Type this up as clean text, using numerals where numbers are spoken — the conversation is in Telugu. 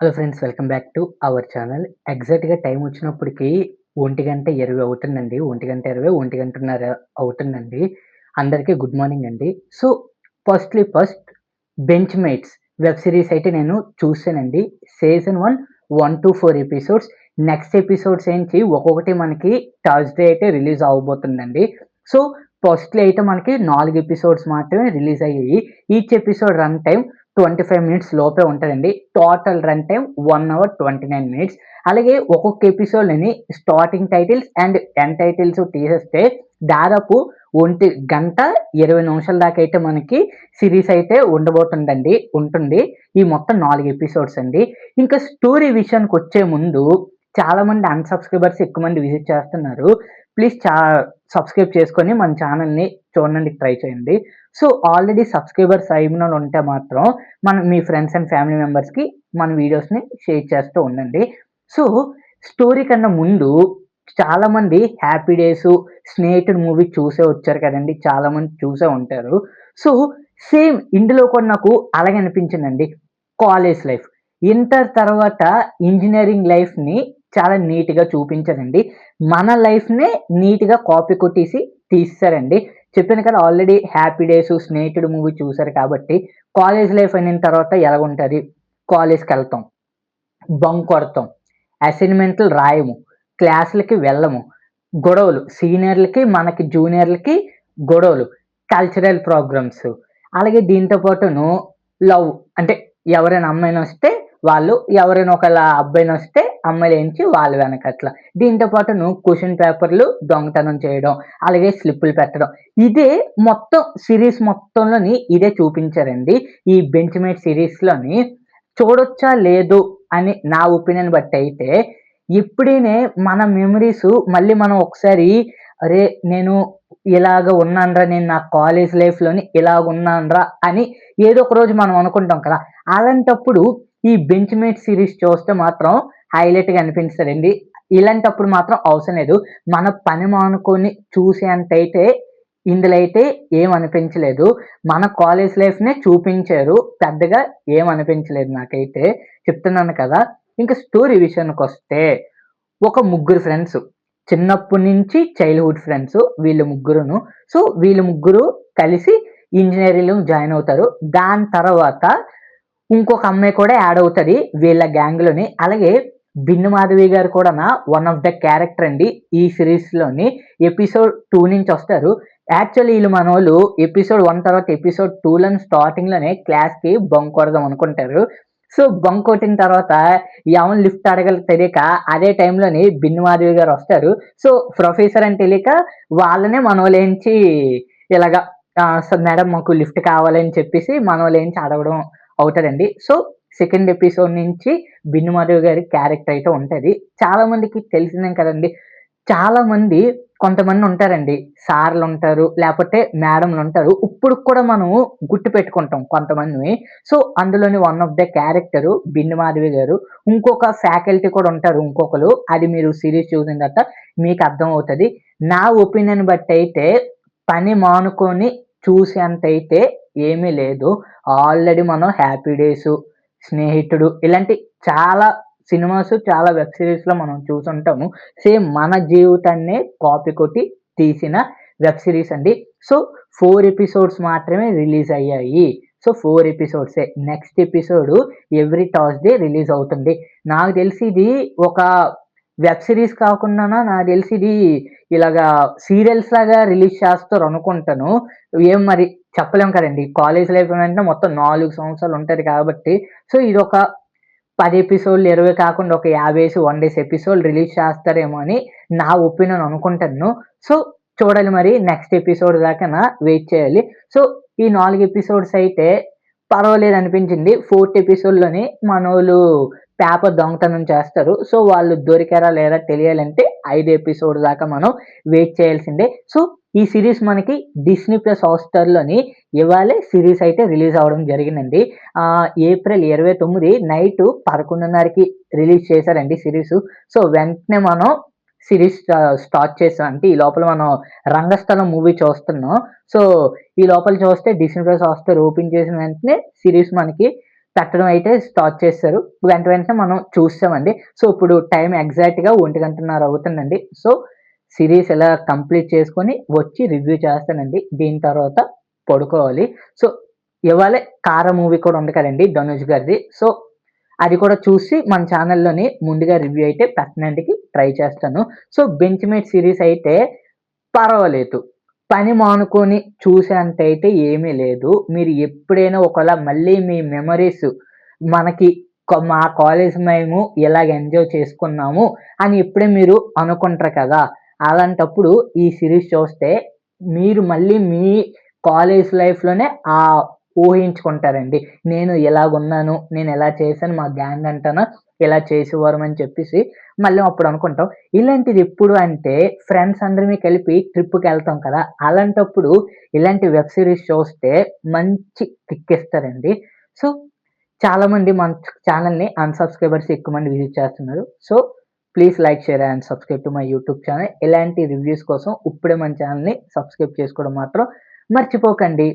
Hello friends, welcome back to our channel. ఎగ్జాక్ట్‌గా టైం వచ్చినప్పటికి 1:20 అవుతుందండి. 1:20, 1:30 అవుతుందండి. అందరికీ గుడ్ మార్నింగ్ అండి. So, first 'bench mates' web series అయితే నేను చూసానండి. Season 1, 1-4 episodes. నెక్స్ట్ ఎపిసోడ్స్ ఏంచి ఒక్కొక్కటి మనకి థర్స్‌డే అయితే రిలీజ్ అవ్వబోతుందండి. సో, ఫస్ట్‌లో అయితే మనకి 4 ఎపిసోడ్స్ మాత్రమే రిలీజ్ అయ్యాయి. Each episode run time 25 minutes లోపే ఉంటదండి. Total run time 1 hour 29 minutes. అలాగే ఒక్కొక్క ఎపిసోడ్‌లోని starting titles and end titles తీసేస్తే దాదాపు 1 గంట 20 నిమిషాల దాకా అయితే మనకి సీరీస్ అయితే ఉంటుంది. ఈ మొత్తం 4 ఎపిసోడ్స్ అండి. ఇంకా స్టోరీ విషయానికొచ్చే ముందు చాలామంది అన్‌సబ్‌స్క్రైబర్స్ ఎక్కువ మంది విజిట్ చేస్తున్నారు. ప్లీజ్ సబ్‌స్క్రైబ్ చేసుకొని మన ఛానెల్‌ని చూడడానికి ట్రై చేయండి. సో, ఆల్రెడీ సబ్‌స్క్రైబర్స్ అయినోళ్ళు ఉంటే మాత్రం మీ ఫ్రెండ్స్ అండ్ ఫ్యామిలీ మెంబర్స్‌కి మన వీడియోస్‌ని షేర్ చేస్తూ ఉండండి. సో, స్టోరీ కన్నా ముందు చాలామంది 'హ్యాపీ డేసు', 'స్నేహితుడు' మూవీ చూసే వచ్చారు కదండీ! చాలామంది చూసే ఉంటారు. సో, సేమ్ ఇందులో కూడా నాకు అలాగే అనిపించిందండి. College life. ఇంటర్ తర్వాత ఇంజినీరింగ్ లైఫ్‌ని చాలా నీట్‌గా చూపించారండి. మన లైఫ్‌నే నీట్‌గా కాపీ కొట్టేసి తీసేసారండి. చెప్పాను కదా! ఆల్రెడీ 'హ్యాపీ డేస్', 'స్నేహితుడు' మూవీ చూసారు కాబట్టి కాలేజ్ లైఫ్ అయిన తర్వాత ఎలాగుంటది? కాలేజ్‌కెళ్తాం, బంక్ కొడతాం, అసైన్‌మెంట్లు రాయము, క్లాసులకి వెళ్ళము, గొడవలు సీనియర్‌లకి, మనకి జూనియర్‌లకి గొడవలు, కల్చరల్ ప్రోగ్రామ్స్, అలాగే దీంతో పాటును లవ్ అంటే ఎవరైనా అమ్మాయినొస్తే వాళ్ళు, ఎవరైనా ఒకళ్ళ అబ్బాయినొస్తే అమ్మాయిలేంచి వాళ్ళ వెనకట్ల. దీంతో పాటును క్వెషన్ పేపర్‌లు దొంగతనం చేయడం, అలాగే స్లిప్పులు పెట్టడం. ఇదే మొత్తం సీరీస్ మొత్తంలోని ఇదే చూపించారండి. ఈ 'బెంచ్ మేట్స్' సీరీస్‌లోని చూడొచ్చా? లేదు? అని నా ఒపీనియన్ బట్టయితే ఇప్పుడినే మన మెమోరీసు మళ్ళీ మనం ఒకసారి అరే! నేను ఇలాగ ఉన్నానురా, నేను నా కాలేజ్ లైఫ్‌లోని ఇలాగున్నానురా అని ఏదో ఒక రోజు మనం అనుకుంటాం కదా! అలాంటప్పుడు ఈ 'బెంచ్ మేట్స్' సీరీస్ చూస్తే మాత్రం హైలైట్‌గా అనిపించదండి. ఇలాంటప్పుడు మాత్రం అవసరం లేదు. మన పని మానుకొని చూసేంతైతే ఇందులో అయితే ఏమనిపించలేదు. మన కాలేజ్ లైఫ్‌నే చూపించారు. పెద్దగా ఏమనిపించలేదు నాకైతే. చెప్తున్నాను కదా! ఇంక స్టోరీ విషయానికొస్తే ఒక ముగ్గురు ఫ్రెండ్స్. చిన్నప్పటి నుంచి చైల్డ్‌హుడ్ ఫ్రెండ్స్ వీళ్ళు ముగ్గురును. సో, వీళ్ళు ముగ్గురు కలిసి ఇంజినీరింగ్‌లో జాయిన్ అవుతారు. దాని తర్వాత ఇంకొక అమ్మాయి కూడా యాడ్ అవుతది వీళ్ళ గ్యాంగ్‌లోని. అలాగే 'బిన్ను మాధవి' గారు కూడానా వన్ ఆఫ్ ద క్యారెక్టర్ అండి ఈ సీరీస్‌లోని. ఎపిసోడ్ 2 నుంచొస్తారు. యాక్చువల్లీ ఈళ్ళు మనోళ్ళు ఎపిసోడ్ 1 తర్వాత ఎపిసోడ్ 2లోని స్టార్టింగ్‌లోనే క్లాస్‌కి బంక్ కొడదాం అనుకుంటారు. సో, బంక్ కొట్టిన తర్వాత ఎవరు లిఫ్ట్ అడగాలో తెలియక అదే టైంలోని 'బిన్ను మాధవి' గారొస్తారు. సో, ప్రొఫెసర్ అని తెలియక వాళ్ళనే మనోళ్ళేంచి ఇలాగ మేడం మాకు లిఫ్ట్ కావాలని చెప్పేసి మనోళ్ళేంచి అడగడం అవుతదండి. సో, సెకండ్ ఎపిసోడ్ నుంచి 'బిన్ను మాధవ్' గారి క్యారెక్టర్ అయితే ఉంటది. చాలా మందికి తెలిసిందే కదండీ! చాలా మంది కొంతమందుంటారండి. సార్‌లుంటారు, లేపోతే మేడమ్‌లుంటారు. ఇప్పుడుకి కూడా మనం గుర్తుపెట్టుకుంటాం కొంతమందిని. సో, అందులోని one of the character 'Binnu Madhavi' గారు. ఇంకొక ఫ్యాకల్టీ కూడా ఉంటారు ఇంకొకళ్ళు. అది మీరు సీరీస్ చూసిన తర్వాత మీకు అర్థమవుతది. నా ఒపీనియన్ బట్టయితే పని మానుకొని చూసేంతైతే ఏమీ లేదు. ఆల్రెడీ మనం 'హ్యాపీ డేసు', 'స్నేహితుడు' ఇలాంటి చాలా సినిమాసు, చాలా వెబ్ సీరీస్‌లో మనం చూసుంటాము. సేమ్ మన జీవితాన్నే కాపీ కొట్టి తీసిన వెబ్ సీరీస్ అండి. సో, 4 ఎపిసోడ్స్ మాత్రమే రిలీజ్ అయ్యాయి. సో, 4 ఎపిసోడ్సే. Next episode every Thursday release అవుతుంది. నాకు తెలిసి ఇది ఒక వెబ్ సీరీస్ కాకుండానా నాకు తెలిసి ఇది ఇలాగా సీరియల్స్ లాగా రిలీజ్ చేస్తారనుకుంటాను. ఏం మరి చెప్పలేం కదండీ! కాలేజ్ లైఫ్ అంటే మొత్తం 4 సంవత్సరాలు ఉంటది కాబట్టి, సో, ఇదొక 10 ఎపిసోడ్‌లు 20 కాకుండా ఒక 50 1 డేస్ ఎపిసోడ్ రిలీజ్ చేస్తారేమో అని నా ఒపీనియన్ అనుకుంటాను. సో, చూడాలి మరి నెక్స్ట్ ఎపిసోడ్ దాకాన వెయిట్ చేయాలి. సో, ఈ 4 ఎపిసోడ్స్ అయితే పర్వాలేదనిపించింది. ఫోర్త్ ఎపిసోడ్‌లోని మనోళ్ళు పేపర్ దొంగతనం చేస్తారు. సో, వాళ్ళు దొరికారా లేదా తెలియాలంటే 5 ఎపిసోడ్ దాకా మనం వెయిట్ చేయాల్సిందే. సో, ఈ సీరీస్ మనకి డిస్నీ ప్లస్ హాట్‌స్టార్‌లోని ఇవాళే సీరీస్ అయితే రిలీజ్ అవ్వడం జరిగిందండి. ఏప్రిల్ 29 నైటు 11:30కి రిలీజ్ చేశారండి సీరీసు. సో, వెంటనే మనం సీరీస్ స్టార్ట్ చేసాం. అంటే ఈ లోపల మనం 'రంగస్థలం' మూవీ చూస్తున్నాం. సో, ఈ లోపల చూస్తే డిస్నీ ప్లస్ హాట్‌స్టార్ ఓపెన్ చేసిన వెంటనే సీరీస్ మనకి పెట్టడం అయితే స్టార్ట్ చేశారు. వెంటనే మనం చూసామండి. సో, ఇప్పుడు టైం ఎగ్జాక్ట్‌గా 1:30 అవుతుందండి. సో, సీరీస్ ఇలా కంప్లీట్ చేసుకొని వచ్చి రివ్యూ చేస్తానండి. దీని తర్వాత పడుకోవాలి. సో, ఇవాళే 'కారా' మూవీ కూడా ఉంది కదండీ ధనుష్ గారిది. సో, అది కూడా చూసి మన ఛానెల్‌లోని ముందుగా రివ్యూ అయితే పెట్టడానికి ట్రై చేస్తాను. సో, 'బెంచ్‌మేట్' సీరీస్ అయితే పర్వాలేదు. పని మానుకొని చూసేంతయితే ఏమీ లేదు. మీరు ఎప్పుడైనా ఒకవేళ మళ్ళీ మీ మెమోరీస్ మనకి మా కాలేజ్ మేము ఇలాగ ఎంజాయ్ చేసుకున్నాము అని ఎప్పుడే మీరు అనుకుంటారు కదా! అలాంటప్పుడు ఈ సీరీస్ చూస్తే మీరు మళ్ళీ మీ కాలేజ్ లైఫ్‌లోనే ఊహించుకుంటారండి. నేను ఇలాగున్నాను, నేను ఇలా చేశాను, మా గ్యాంగ్ అంతాను ఇలా చేసేవారమని చెప్పేసి మళ్ళీ అప్పుడు అనుకుంటాం. ఇలాంటిది ఎప్పుడు అంటే ఫ్రెండ్స్ అందరమే కలిపి ట్రిప్‌కెళ్తాం కదా! అలాంటప్పుడు ఇలాంటి వెబ్ సీరీస్ చూస్తే మంచి కిక్ ఇస్తారండి. సో, చాలామంది మన ఛానెల్‌ని అన్‌సబ్‌స్క్రైబర్స్ ఎక్కువ మంది విజిట్ చేస్తున్నారు. So, please like, share and subscribe to my YouTube channel. ఇలాంటి రివ్యూస్ కోసం ఇప్పుడే మన ఛానెల్‌ని సబ్‌స్క్రైబ్ చేసుకోవడం మాత్రం మర్చిపోకండి.